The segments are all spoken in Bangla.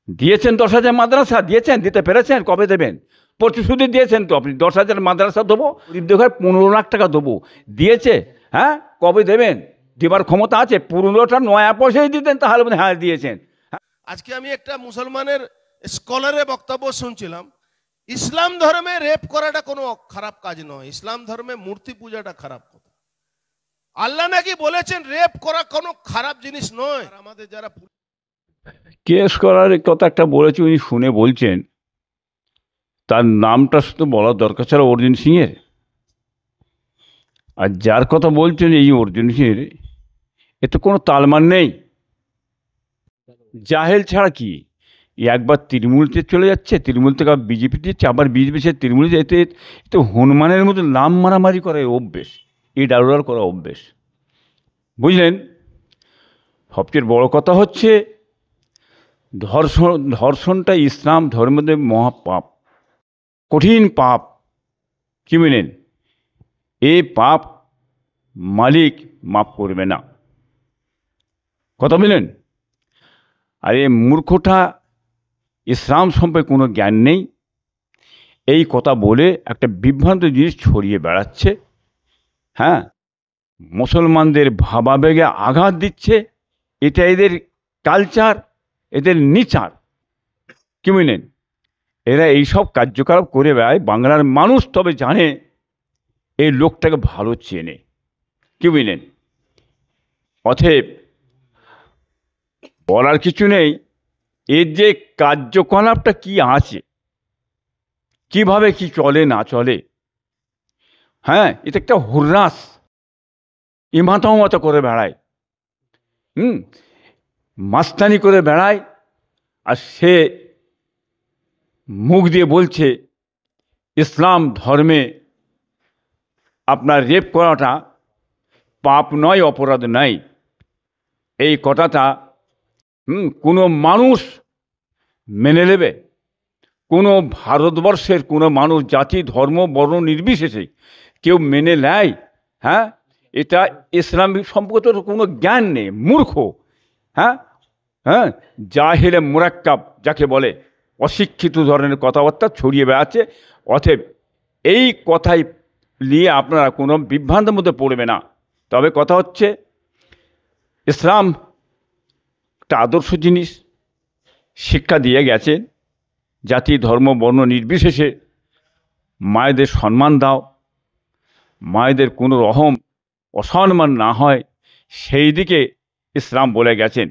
দিয়েছেন 10,000 মাদ্রাসা দিয়েছেন, দিতে পেরেছেন? কবে দেবেন? প্রতিশ্রুতি দিয়েছেন তো আপনি 10,000 মাদ্রাসা দেবো, গরিবদের ঘরে 15 লাখ টাকা দেবো, দিয়েছে? হ্যাঁ, কবে দেবেন? দেবার ক্ষমতা আছে? 15টা নয়া পয়সাই দিতেন তাহলে হ্যাঁ দিয়েছেন। আজকে আমি একটা মুসলমানের স্কলারের বক্তব্য শুনছিলাম, ইসলাম ধর্মে রেপ করাটা কোনো খারাপ কাজ নয়, ইসলাম ধর্মে মূর্তি পূজাটা খারাপ কথা। আল্লাহ নাকি বলেছেন রেপ করা কোনো খারাপ জিনিস নয়। আমাদের যারা কেস করার কথা একটা বলেছি, উনি শুনে বলছেন তার নামটা শুধু বলার দরকার ছিল অর্জুন সিংয়ের। আর যার কথা বলছেন এই অর্জুন সিংয়ের, এতে কোনো তালমান নেই। জাহেল ছাড়া কি? একবার তৃণমূলতে চলে যাচ্ছে, তৃণমূল থেকে বিজেপিতে যাচ্ছে, আবার বিজেপি সে তৃণমূলে যেতে তো হনুমানের মতো লাম মারামারি করার অভ্যেস, এই ডাউডাল করা অভ্যেস, বুঝলেন? সবচেয়ে বড় কথা হচ্ছে ধর্ষণটা ইসলাম ধর্মের মহাপাপ, কঠিন পাপ, কি বলেন? এই পাপ মালিক মাফ করবে না, কথা বলেন? আর এই মূর্খটা ইসলাম সম্পর্কে কোনো জ্ঞান নেই, এই কথা বলে একটা বিভ্রান্ত জিনিস ছড়িয়ে বেড়াচ্ছে। হ্যাঁ, মুসলমানদের ভাবাবেগে আঘাত দিচ্ছে, এটা এদের কালচার, এদের নিচার, কি বুঝলেন? এরা এইসব কার্যকলাপ করে বেড়ায়, বাংলার মানুষ তবে জানে এই লোকটাকে ভালো চেনে, কি বুঝলেন? অতএব বলার কিছু নেই, এর যে কার্যকলাপটা কি আছে, কিভাবে কি চলে না চলে, হ্যাঁ, এটা একটা হুররাস ইমাতমত করে বেড়ায়, মাস্তানি করে বেড়ায়। আর সে মুখ দিয়ে বলছে ইসলাম ধর্মে আপনার রেপ করাটা পাপ নয়, অপরাধ নয়। এই কথাটা কোনো মানুষ মেনে নেবে? কোনো ভারতবর্ষের কোনো মানুষ জাতি ধর্ম বর্ণ নির্বিশেষে কেউ মেনে নেয়? হ্যাঁ, এটা ইসলাম সম্পর্কে তো কোনো জ্ঞান নেই, মূর্খ। হ্যাঁ হ্যাঁ, জাহেলে মুরাক্কাব যাকে বলে, অশিক্ষিত ধরনের কথাবার্তা ছড়িয়ে বেড়াচ্ছে। অতএব এই কথাই নিয়ে আপনারা কোনো বিভ্রান্তের মধ্যে পড়বে না। তবে কথা হচ্ছে ইসলাম একটা আদর্শ জিনিস, শিক্ষা দিয়ে গেছে জাতি ধর্ম বর্ণ নির্বিশেষে মায়েদের সম্মান দাও, মায়েদের কোনো রকম অসম্মান না হয়, সেই দিকে ইসলাম বলে গেছেন।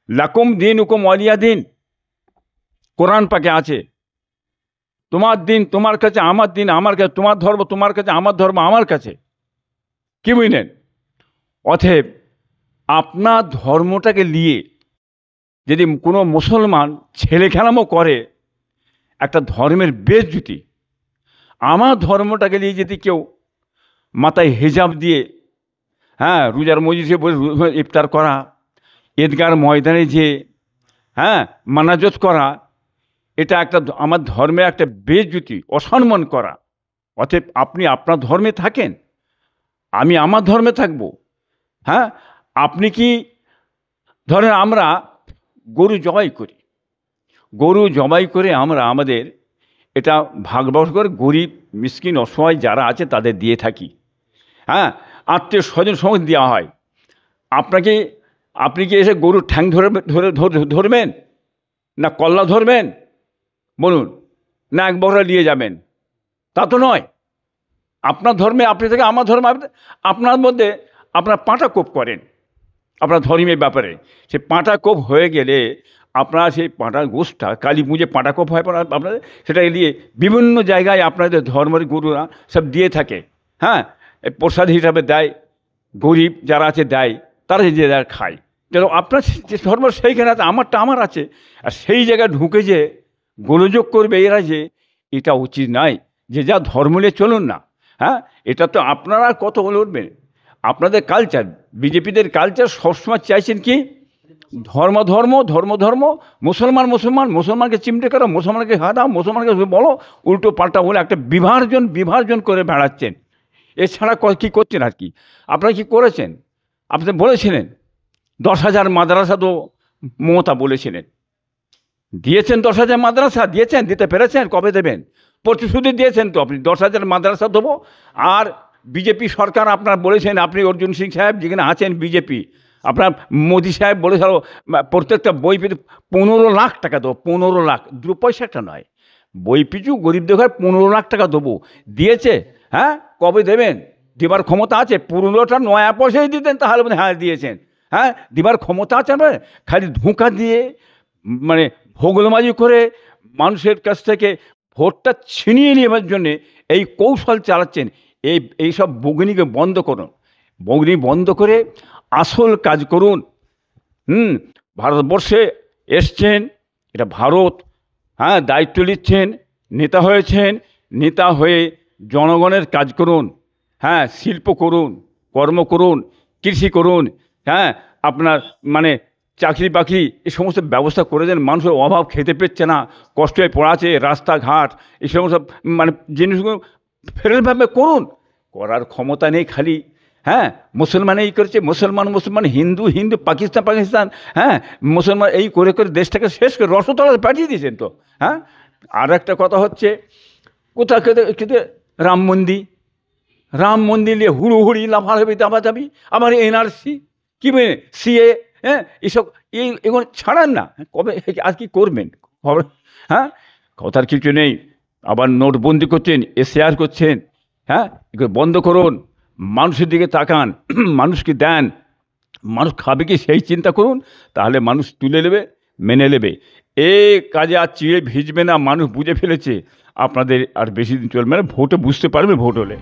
লাকুম দিন হুকুম ওয়ালিয়া দিন, কোরআন পাকে আছে। তোমার দিন তোমার কাছে, আমার দিন আমার কাছে, তোমার ধর্ম তোমার কাছে, আমার ধর্ম আমার কাছে, কি বুঝলেন? অতএব আপনার ধর্মটাকে নিয়ে যদি কোনো মুসলমান ছেলে খেলামো করে, একটা ধর্মের বেজ্জতি। আমার ধর্মটাকে নিয়ে যদি কেউ মাথায় হিজাব দিয়ে, হ্যাঁ, রোজার মজলিসে বসে ইফতার করা, ঈদগার ময়দানে যে হ্যাঁ মানাজত করা, এটা একটা আমার ধর্মে একটা বেজ্জতি, অসম্মান করা। অতএব আপনি আপনার ধর্মে থাকেন, আমি আমার ধর্মে থাকবো। হ্যাঁ, আপনি কি ধরেন আমরা গরু জবাই করি, গরু জবাই করে আমরা আমাদের এটা ভাগবাস করে গরিব মিসকিন অসহায় যারা আছে তাদের দিয়ে থাকি। হ্যাঁ, আত্মীয় স্বজন সঙ্গে দেওয়া হয়। আপনি কি এসে গরুর ঠ্যাং ধরবেন, না কল্লা ধরবেন বলুন, না এক বকরা নিয়ে যাবেন? তা তো নয়। আপনার ধর্মে আপনি থেকে, আমার ধর্মে আপনার মধ্যে আপনার পাঁটা কোপ করেন আপনার ধর্মের ব্যাপারে। সে পাঁটা কোপ হয়ে গেলে আপনারা সেই পাঁটার গোষ্ঠটা কালী পুজো পাঁটা কোপ হয় আপনাদের, সেটা দিয়ে বিভিন্ন জায়গায় আপনাদের ধর্মের গুরুরা সব দিয়ে থাকে। হ্যাঁ, প্রসাদ হিসাবে দেয়, গরিব যারা আছে দেয়, তারা যে যারা খায়। যেন আপনার যে ধর্ম সেইখানে আছে, আমারটা আমার আছে, আর সেই জায়গায় ঢুকে যে গোলযোগ করবে এরা, যে এটা উচিত নয়। যে যা ধর্ম নিয়ে চলুন না। হ্যাঁ, এটা তো আপনারা কত লড়বেন। আপনাদের কালচার, বিজেপিদের কালচার সবসময় চাইছেন কি ধর্ম ধর্ম ধর্ম ধর্ম, মুসলমান মুসলমান, মুসলমানকে চিমটে করো, মুসলমানকে হারাও, মুসলমানকে বলো, উল্টো পাল্টা বলে একটা বিভাজন করে বেড়াচ্ছেন। এছাড়া কী করছেন আর কি? আপনারা কি করেছেন? আপনি বলেছিলেন 10,000 মাদ্রাসা তো মমতা বলেছিলেন, দিয়েছেন 10,000 মাদ্রাসা দিয়েছেন, দিতে পেরেছেন? কবে দেবেন? প্রতিশ্রুতি দিয়েছেন তো আপনি 10,000 মাদ্রাসা দেবো। আর বিজেপি সরকার আপনার বলেছেন, আপনি অর্জুন সিং সাহেব যেখানে আছেন বিজেপি, আপনার মোদি সাহেব বলেছিল প্রত্যেকটা বই পিছু 15 লাখ টাকা দেবো, 15 লাখ, 2 পয়সাটা নয়, বই পিছু গরিবদের ঘরে 15 লাখ টাকা দেবো। দিয়েছে? হ্যাঁ, কবে দেবেন? দেবার ক্ষমতা আছে? পুরনোটা নয়া পয়সায় দিতেন তাহলে বলে হ্যাঁ দিয়েছেন। হ্যাঁ, দেবার ক্ষমতা আছে না? খালি ধোঁকা দিয়ে মানে ভোগলমাজি করে মানুষের কাছ থেকে ভোটটা ছিনিয়ে নেওয়ার জন্যে এই কৌশল চালাচ্ছেন। এইসব বগ্নিকে বন্ধ করুন, বগ্নি বন্ধ করে আসল কাজ করুন। ভারতবর্ষে এসছেন, এটা ভারত, হ্যাঁ, দায়িত্ব নিচ্ছেন, নেতা হয়েছেন, নেতা হয়ে জনগণের কাজ করুন। হ্যাঁ, শিল্প করুন, কর্ম করুন, কৃষি করুন, হ্যাঁ, আপনার মানে চাকরি বাকরি এই সমস্ত ব্যবস্থা করে দেন। মানুষের অভাব, খেতে পেচ্ছে না, কষ্টে পড়াছে, রাস্তাঘাট এই সমস্ত মানে জিনিসগুলো ফেরতভাবে করুন। করার ক্ষমতা নেই, খালি হ্যাঁ মুসলমান এই করেছে, মুসলমান, হিন্দু হিন্দু, পাকিস্তান, হ্যাঁ, মুসলমান এই করে করে দেশটাকে শেষ করে রসতলায় পাঠিয়ে দিয়েছেন তো। হ্যাঁ, আর একটা কথা হচ্ছে, কোথা খেতে রাম মন্দির নিয়ে হুড়োহুড়ি, লাফালাফি, দাবাদাবি, আমার এনআরসি কি বলে সিএ, হ্যাঁ, এসব এগুলো ছাড়ান না। কবে আর কি করবেন? খবর, হ্যাঁ, কথার কিছু নেই। আবার নোটবন্দি করছেন, এসআর করছেন, হ্যাঁ, এগুলো বন্ধ করুন। মানুষের দিকে তাকান, মানুষকে দেন, মানুষ খাবে কি সেই চিন্তা করুন, তাহলে মানুষ তুলে নেবে, মেনে নেবে। এই কাজে আর চিড়ে ভিজবে না, মানুষ বুঝে ফেলেছে। আপনাদের আর বেশি দিন চলবে না, ভোটে বুঝতে পারবে, ভোট হলে।